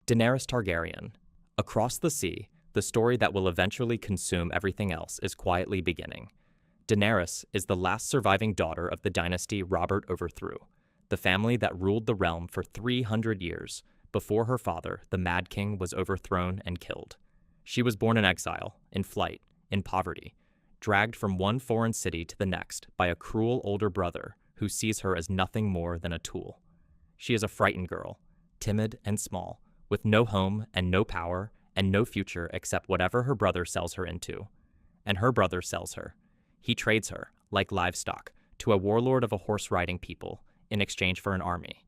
Daenerys Targaryen. Across the sea, the story that will eventually consume everything else is quietly beginning. Daenerys is the last surviving daughter of the dynasty Robert overthrew, the family that ruled the realm for 300 years before her father, the Mad King, was overthrown and killed. She was born in exile, in flight, in poverty, dragged from one foreign city to the next by a cruel older brother who sees her as nothing more than a tool. She is a frightened girl, timid and small, with no home and no power and no future except whatever her brother sells her into. And her brother sells her. He trades her, like livestock, to a warlord of a horse-riding people in exchange for an army.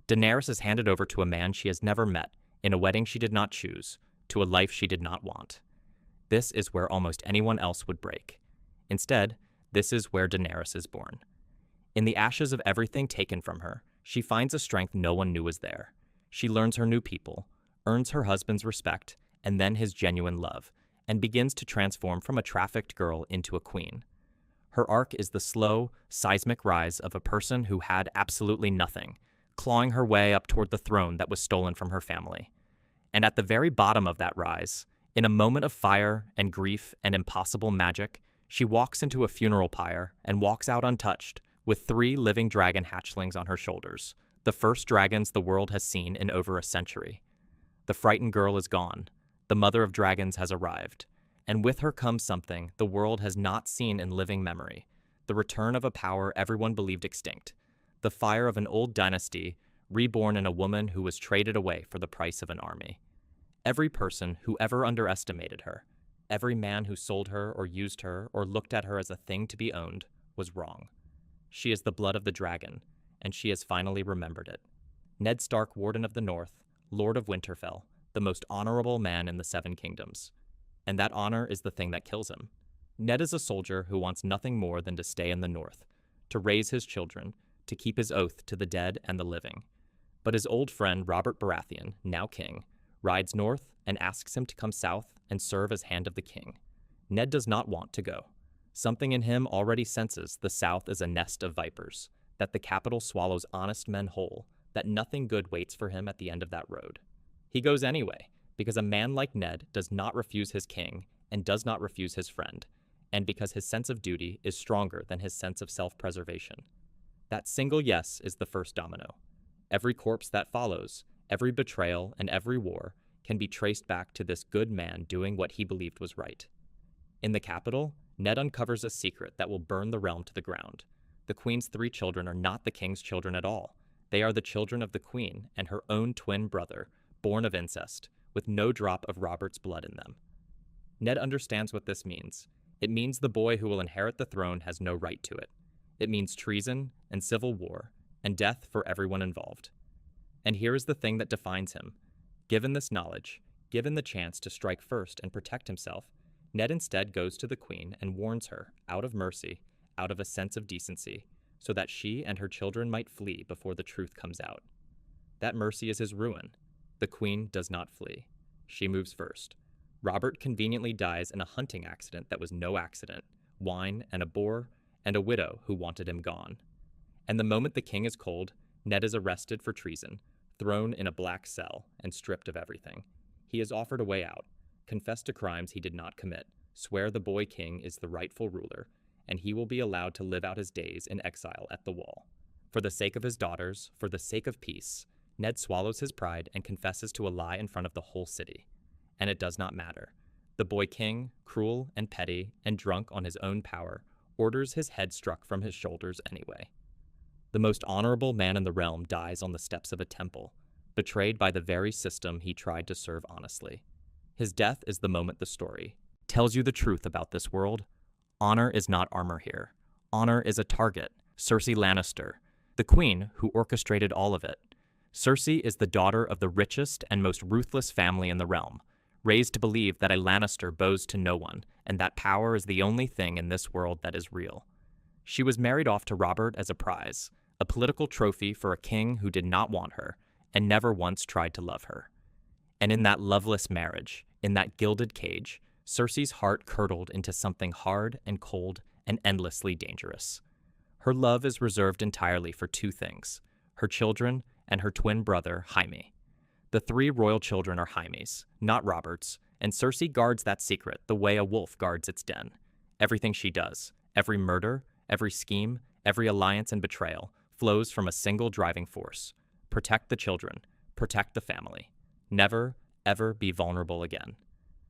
Daenerys is handed over to a man she has never met, in a wedding she did not choose, to a life she did not want. This is where almost anyone else would break. Instead, this is where Daenerys is born. In the ashes of everything taken from her, she finds a strength no one knew was there. She learns her new people, earns her husband's respect, and then his genuine love, and begins to transform from a trafficked girl into a queen. Her arc is the slow, seismic rise of a person who had absolutely nothing, clawing her way up toward the throne that was stolen from her family. And at the very bottom of that rise, in a moment of fire and grief and impossible magic, she walks into a funeral pyre and walks out untouched, with 3 living dragon hatchlings on her shoulders, the first dragons the world has seen in over a century. The frightened girl is gone. The mother of dragons has arrived. And with her comes something the world has not seen in living memory, the return of a power everyone believed extinct, the fire of an old dynasty reborn in a woman who was traded away for the price of an army. Every person who ever underestimated her, every man who sold her or used her or looked at her as a thing to be owned, was wrong. She is the blood of the dragon, and she has finally remembered it. Ned Stark, Warden of the North, Lord of Winterfell, the most honorable man in the 7 kingdoms. And that honor is the thing that kills him. Ned is a soldier who wants nothing more than to stay in the North, to raise his children, to keep his oath to the dead and the living. But his old friend Robert Baratheon, now king, rides north and asks him to come south and serve as Hand of the King. Ned does not want to go. Something in him already senses the South is a nest of vipers, that the capital swallows honest men whole, that nothing good waits for him at the end of that road. He goes anyway, because a man like Ned does not refuse his king and does not refuse his friend, and because his sense of duty is stronger than his sense of self-preservation. That single yes is the first domino. Every corpse that follows, every betrayal and every war can be traced back to this good man doing what he believed was right. In the capital, Ned uncovers a secret that will burn the realm to the ground. The queen's 3 children are not the king's children at all. They are the children of the queen and her own twin brother, born of incest, with no drop of Robert's blood in them. Ned understands what this means. It means the boy who will inherit the throne has no right to it. It means treason and civil war and death for everyone involved. And here is the thing that defines him. Given this knowledge, given the chance to strike first and protect himself, Ned instead goes to the queen and warns her, out of mercy, out of a sense of decency, so that she and her children might flee before the truth comes out. That mercy is his ruin. The queen does not flee. She moves first. Robert conveniently dies in a hunting accident that was no accident, wine and a boar, and a widow who wanted him gone. And the moment the king is cold, Ned is arrested for treason, thrown in a black cell, and stripped of everything. He is offered a way out, confess to crimes he did not commit, swear the boy king is the rightful ruler, and he will be allowed to live out his days in exile at the Wall. For the sake of his daughters, for the sake of peace, Ned swallows his pride and confesses to a lie in front of the whole city. And it does not matter. The boy king, cruel and petty and drunk on his own power, orders his head struck from his shoulders anyway. The most honorable man in the realm dies on the steps of a temple, betrayed by the very system he tried to serve honestly. His death is the moment the story tells you the truth about this world. Honor is not armor here. Honor is a target, Cersei Lannister, the queen who orchestrated all of it. Cersei is the daughter of the richest and most ruthless family in the realm, raised to believe that a Lannister bows to no one, and that power is the only thing in this world that is real. She was married off to Robert as a prize, a political trophy for a king who did not want her, and never once tried to love her. And in that loveless marriage, in that gilded cage, Cersei's heart curdled into something hard and cold and endlessly dangerous. Her love is reserved entirely for 2 things, her children and her twin brother, Jaime. The three royal children are Jaime's, not Robert's, and Cersei guards that secret the way a wolf guards its den. Everything she does, every murder, every scheme, every alliance and betrayal, flows from a single driving force. Protect the children, protect the family. Never, ever be vulnerable again.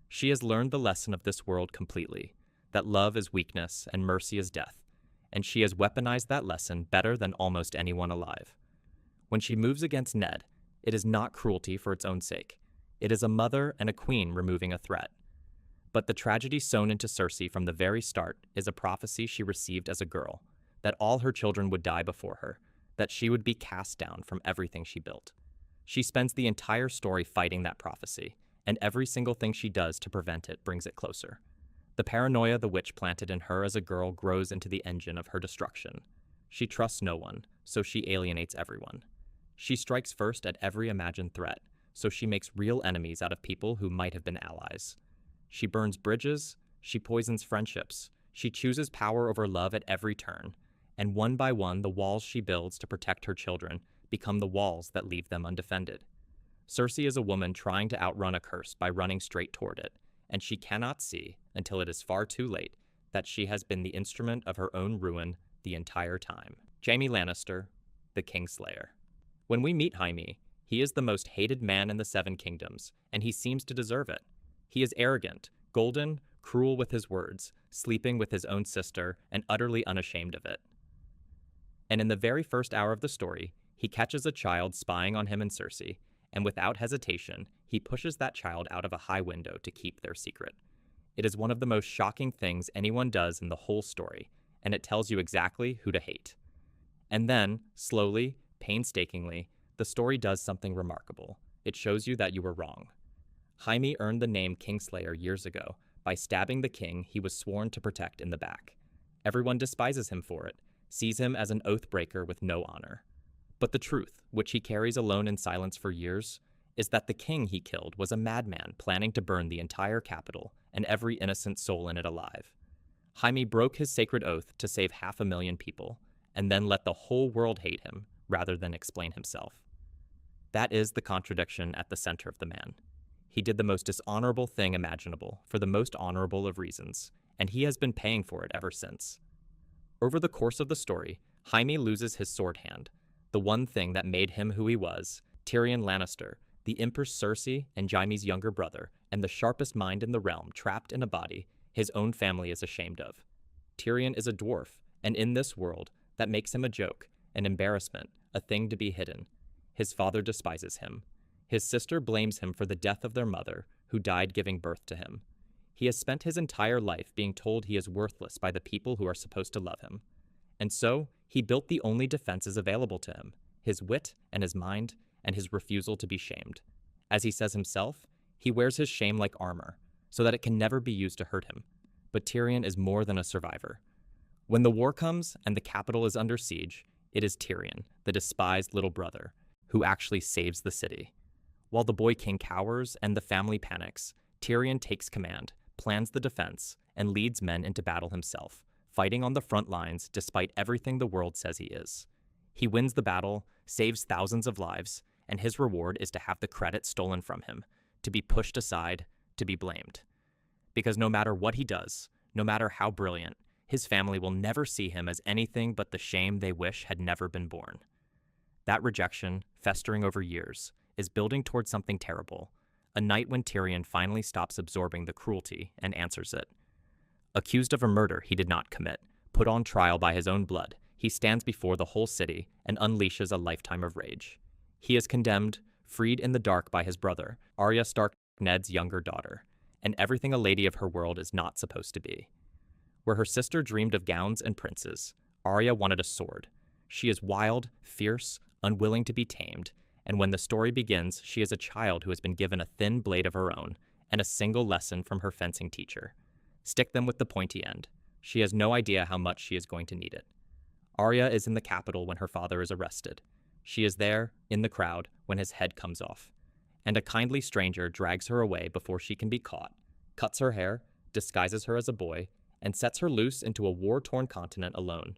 She has learned the lesson of this world completely, that love is weakness and mercy is death, and she has weaponized that lesson better than almost anyone alive. When she moves against Ned, it is not cruelty for its own sake. It is a mother and a queen removing a threat. But the tragedy sown into Cersei from the very start is a prophecy she received as a girl, that all her children would die before her, that she would be cast down from everything she built. She spends the entire story fighting that prophecy, and every single thing she does to prevent it brings it closer. The paranoia the witch planted in her as a girl grows into the engine of her destruction. She trusts no one, so she alienates everyone. She strikes first at every imagined threat, so she makes real enemies out of people who might have been allies. She burns bridges, she poisons friendships, she chooses power over love at every turn, and one by one the walls she builds to protect her children become the walls that leave them undefended. Cersei is a woman trying to outrun a curse by running straight toward it, and she cannot see, until it is far too late, that she has been the instrument of her own ruin the entire time. Jaime Lannister, the Kingslayer. When we meet Jaime, he is the most hated man in the Seven Kingdoms, and he seems to deserve it. He is arrogant, golden, cruel with his words, sleeping with his own sister, and utterly unashamed of it. And in the very first hour of the story, he catches a child spying on him and Cersei, and without hesitation, he pushes that child out of a high window to keep their secret. It is one of the most shocking things anyone does in the whole story, and it tells you exactly who to hate. And then, slowly, painstakingly, the story does something remarkable. It shows you that you were wrong. Jaime earned the name Kingslayer years ago by stabbing the king he was sworn to protect in the back. Everyone despises him for it, sees him as an oath breaker with no honor. But the truth, which he carries alone in silence for years, is that the king he killed was a madman planning to burn the entire capital and every innocent soul in it alive. Jaime broke his sacred oath to save 500,000 people, and then let the whole world hate him rather than explain himself. That is the contradiction at the center of the man. He did the most dishonorable thing imaginable for the most honorable of reasons, and he has been paying for it ever since. Over the course of the story, Jaime loses his sword hand, the one thing that made him who he was, Tyrion Lannister, the Empress Cersei and Jaime's younger brother, and the sharpest mind in the realm trapped in a body his own family is ashamed of. Tyrion is a dwarf, and in this world, that makes him a joke, an embarrassment, a thing to be hidden. His father despises him. His sister blames him for the death of their mother, who died giving birth to him. He has spent his entire life being told he is worthless by the people who are supposed to love him. And so, he built the only defenses available to him, his wit and his mind, and his refusal to be shamed. As he says himself, he wears his shame like armor, so that it can never be used to hurt him. But Tyrion is more than a survivor. When the war comes and the capital is under siege, it is Tyrion, the despised little brother, who actually saves the city. While the boy king cowers and the family panics, Tyrion takes command, plans the defense, and leads men into battle himself, fighting on the front lines despite everything the world says he is. He wins the battle, saves thousands of lives, and his reward is to have the credit stolen from him, to be pushed aside, to be blamed. Because no matter what he does, no matter how brilliant, his family will never see him as anything but the shame they wish had never been born. That rejection, festering over years, is building towards something terrible, a night when Tyrion finally stops absorbing the cruelty and answers it. Accused of a murder he did not commit, put on trial by his own blood, he stands before the whole city and unleashes a lifetime of rage. He is condemned, freed in the dark by his brother, Arya Stark, Ned's younger daughter, and everything a lady of her world is not supposed to be. Where her sister dreamed of gowns and princes, Arya wanted a sword. She is wild, fierce, unwilling to be tamed, and when the story begins, she is a child who has been given a thin blade of her own and a single lesson from her fencing teacher. Stick them with the pointy end. She has no idea how much she is going to need it. Arya is in the capital when her father is arrested. She is there, in the crowd, when his head comes off. And a kindly stranger drags her away before she can be caught, cuts her hair, disguises her as a boy, and sets her loose into a war-torn continent alone.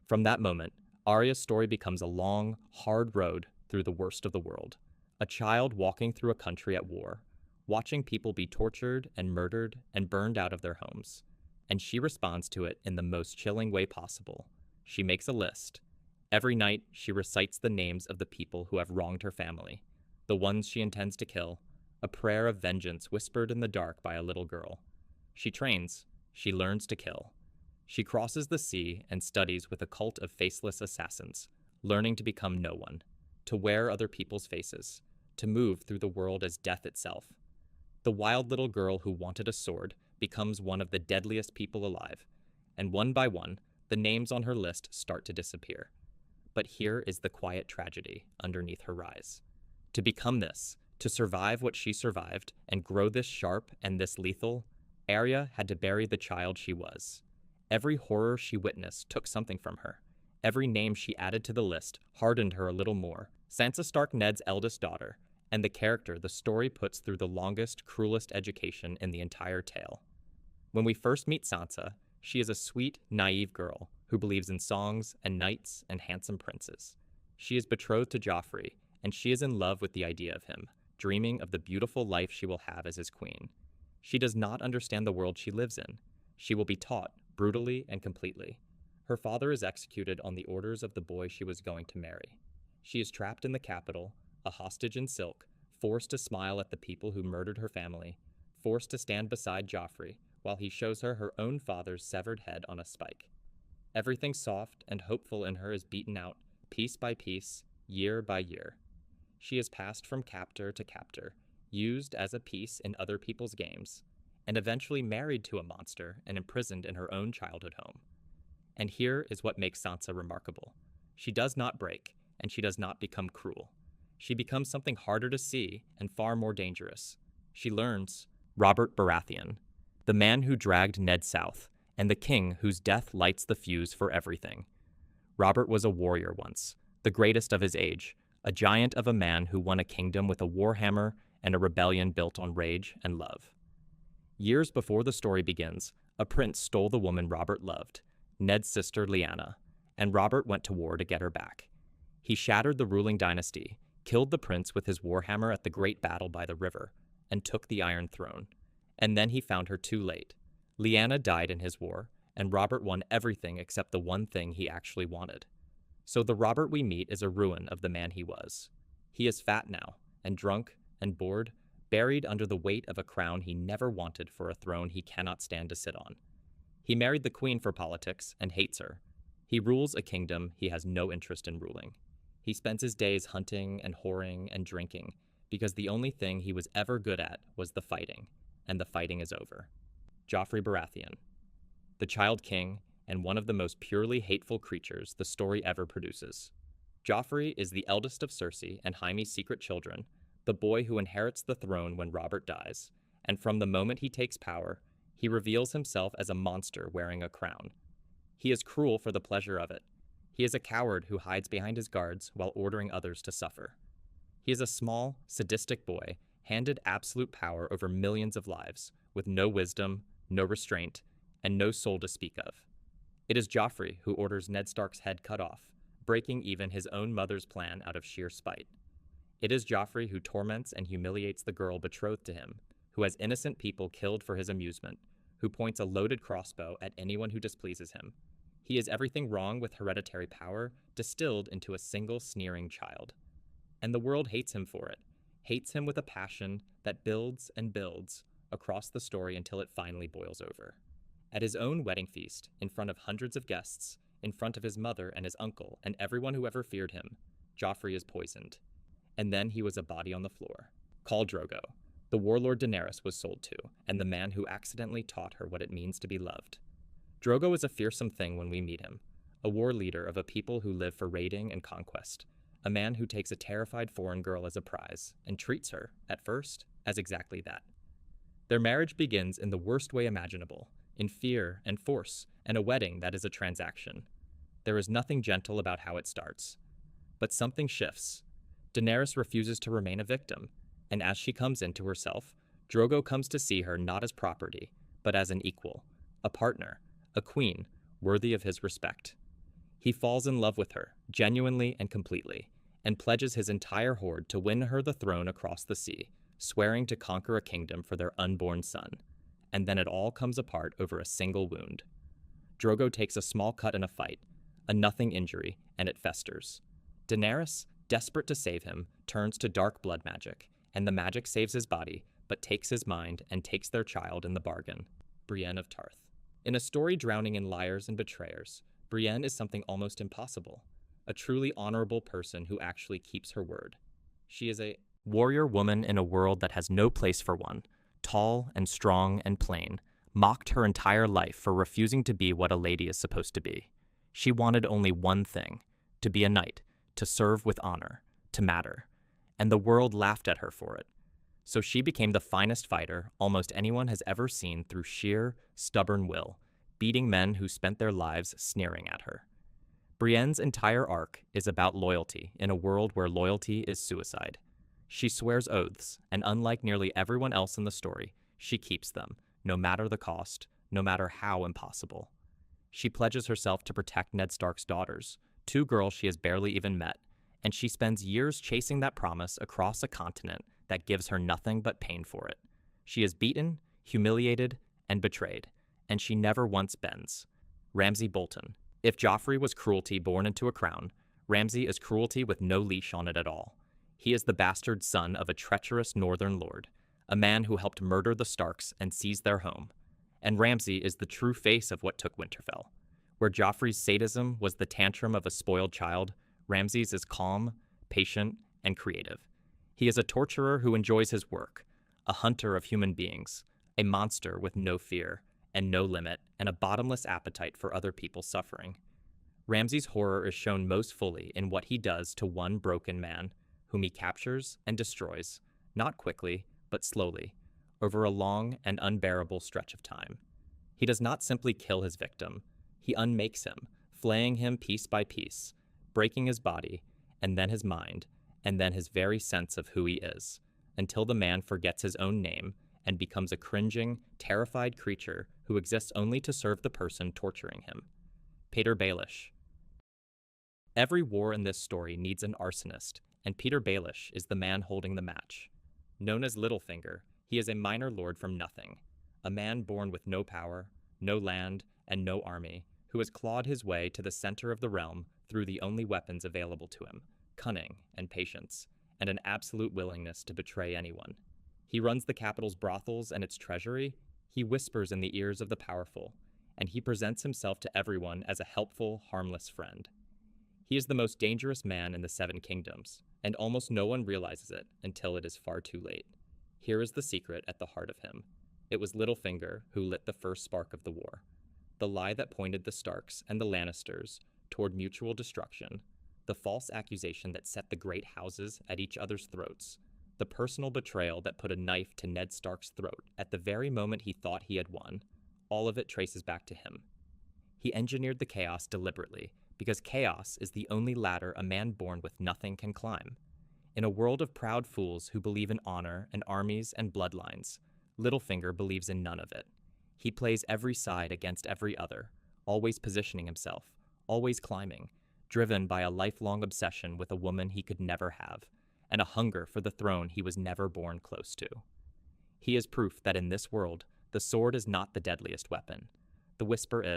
From that moment, Arya's story becomes a long, hard road through the worst of the world, a child walking through a country at war, watching people be tortured and murdered and burned out of their homes. And she responds to it in the most chilling way possible. She makes a list. Every night, she recites the names of the people who have wronged her family, the ones she intends to kill, a prayer of vengeance whispered in the dark by a little girl. She trains. She learns to kill. She crosses the sea and studies with a cult of faceless assassins, learning to become no one, to wear other people's faces, to move through the world as death itself. The wild little girl who wanted a sword becomes one of the deadliest people alive, and one by one, the names on her list start to disappear. But here is the quiet tragedy underneath her rise. To become this, to survive what she survived and grow this sharp and this lethal, Arya had to bury the child she was. Every horror she witnessed took something from her. Every name she added to the list hardened her a little more. Sansa Stark, Ned's eldest daughter, and the character the story puts through the longest, cruelest education in the entire tale. When we first meet Sansa, she is a sweet, naive girl who believes in songs and knights and handsome princes. She is betrothed to Joffrey, and she is in love with the idea of him, dreaming of the beautiful life she will have as his queen. She does not understand the world she lives in. She will be taught, brutally and completely. Her father is executed on the orders of the boy she was going to marry. She is trapped in the capital, a hostage in silk, forced to smile at the people who murdered her family, forced to stand beside Joffrey while he shows her her own father's severed head on a spike. Everything soft and hopeful in her is beaten out, piece by piece, year by year. She is passed from captor to captor, used as a piece in other people's games, and eventually married to a monster and imprisoned in her own childhood home. And here is what makes Sansa remarkable. She does not break, and she does not become cruel. She becomes something harder to see and far more dangerous. She learns Robert Baratheon, the man who dragged Ned south, and the king whose death lights the fuse for everything. Robert was a warrior once, the greatest of his age, a giant of a man who won a kingdom with a warhammer and a rebellion built on rage and love. Years before the story begins, a prince stole the woman Robert loved, Ned's sister Lyanna, and Robert went to war to get her back. He shattered the ruling dynasty, killed the prince with his warhammer at the great battle by the river, and took the Iron Throne. And then he found her too late. Lyanna died in his war, and Robert won everything except the one thing he actually wanted. So the Robert we meet is a ruin of the man he was. He is fat now, and drunk, and bored, buried under the weight of a crown he never wanted for a throne he cannot stand to sit on. He married the queen for politics and hates her. He rules a kingdom he has no interest in ruling. He spends his days hunting and whoring and drinking because the only thing he was ever good at was the fighting, and the fighting is over. Joffrey Baratheon, the Child King and one of the most purely hateful creatures the story ever produces. Joffrey is the eldest of Cersei and Jaime's secret children, the boy who inherits the throne when Robert dies, and from the moment he takes power, he reveals himself as a monster wearing a crown. He is cruel for the pleasure of it. He is a coward who hides behind his guards while ordering others to suffer. He is a small, sadistic boy, handed absolute power over millions of lives, with no wisdom, no restraint, and no soul to speak of. It is Joffrey who orders Ned Stark's head cut off, breaking even his own mother's plan out of sheer spite. It is Joffrey who torments and humiliates the girl betrothed to him, who has innocent people killed for his amusement, who points a loaded crossbow at anyone who displeases him. He is everything wrong with hereditary power distilled into a single sneering child. And the world hates him for it, hates him with a passion that builds and builds across the story until it finally boils over. At his own wedding feast, in front of hundreds of guests, in front of his mother and his uncle and everyone who ever feared him, Joffrey is poisoned. And then he was a body on the floor. Khal Drogo, the warlord Daenerys was sold to, and the man who accidentally taught her what it means to be loved. Drogo is a fearsome thing when we meet him, a war leader of a people who live for raiding and conquest, a man who takes a terrified foreign girl as a prize and treats her, at first, as exactly that. Their marriage begins in the worst way imaginable, in fear and force, and a wedding that is a transaction. There is nothing gentle about how it starts. But something shifts. Daenerys refuses to remain a victim, and as she comes into herself, Drogo comes to see her not as property, but as an equal, a partner, a queen, worthy of his respect. He falls in love with her, genuinely and completely, and pledges his entire horde to win her the throne across the sea, swearing to conquer a kingdom for their unborn son. And then it all comes apart over a single wound. Drogo takes a small cut in a fight, a nothing injury, and it festers. Daenerys, desperate to save him, turns to dark blood magic, and the magic saves his body, but takes his mind and takes their child in the bargain. Brienne of Tarth. In a story drowning in liars and betrayers, Brienne is something almost impossible. A truly honorable person who actually keeps her word. She is a warrior woman in a world that has no place for one, tall and strong and plain, mocked her entire life for refusing to be what a lady is supposed to be. She wanted only one thing, to be a knight, to serve with honor, to matter, and the world laughed at her for it. So she became the finest fighter almost anyone has ever seen through sheer, stubborn will, beating men who spent their lives sneering at her. Brienne's entire arc is about loyalty in a world where loyalty is suicide. She swears oaths, and unlike nearly everyone else in the story, she keeps them, no matter the cost, no matter how impossible. She pledges herself to protect Ned Stark's daughters, 2 girls she has barely even met, and she spends years chasing that promise across a continent that gives her nothing but pain for it. She is beaten, humiliated, and betrayed, and she never once bends. Ramsay Bolton. If Joffrey was cruelty born into a crown, Ramsay is cruelty with no leash on it at all. He is the bastard son of a treacherous northern lord, a man who helped murder the Starks and seize their home. And Ramsay is the true face of what took Winterfell. Where Joffrey's sadism was the tantrum of a spoiled child, Ramsay's is calm, patient, and creative. He is a torturer who enjoys his work, a hunter of human beings, a monster with no fear and no limit, and a bottomless appetite for other people's suffering. Ramsay's horror is shown most fully in what he does to one broken man, whom he captures and destroys, not quickly, but slowly, over a long and unbearable stretch of time. He does not simply kill his victim, he unmakes him, flaying him piece by piece, breaking his body, and then his mind, and then his very sense of who he is, until the man forgets his own name and becomes a cringing, terrified creature who exists only to serve the person torturing him. Petyr Baelish. Every war in this story needs an arsonist, and Petyr Baelish is the man holding the match. Known as Littlefinger, he is a minor lord from nothing, a man born with no power, no land, and no army, who has clawed his way to the center of the realm through the only weapons available to him, cunning and patience, and an absolute willingness to betray anyone. He runs the capital's brothels and its treasury, he whispers in the ears of the powerful, and he presents himself to everyone as a helpful, harmless friend. He is the most dangerous man in the 7 kingdoms, and almost no one realizes it until it is far too late. Here is the secret at the heart of him. It was Littlefinger who lit the first spark of the war. The lie that pointed the Starks and the Lannisters toward mutual destruction, the false accusation that set the great houses at each other's throats, the personal betrayal that put a knife to Ned Stark's throat at the very moment he thought he had won, all of it traces back to him. He engineered the chaos deliberately, because chaos is the only ladder a man born with nothing can climb. In a world of proud fools who believe in honor and armies and bloodlines, Littlefinger believes in none of it. He plays every side against every other, always positioning himself, always climbing, driven by a lifelong obsession with a woman he could never have, and a hunger for the throne he was never born close to. He is proof that in this world, the sword is not the deadliest weapon. The whisper is,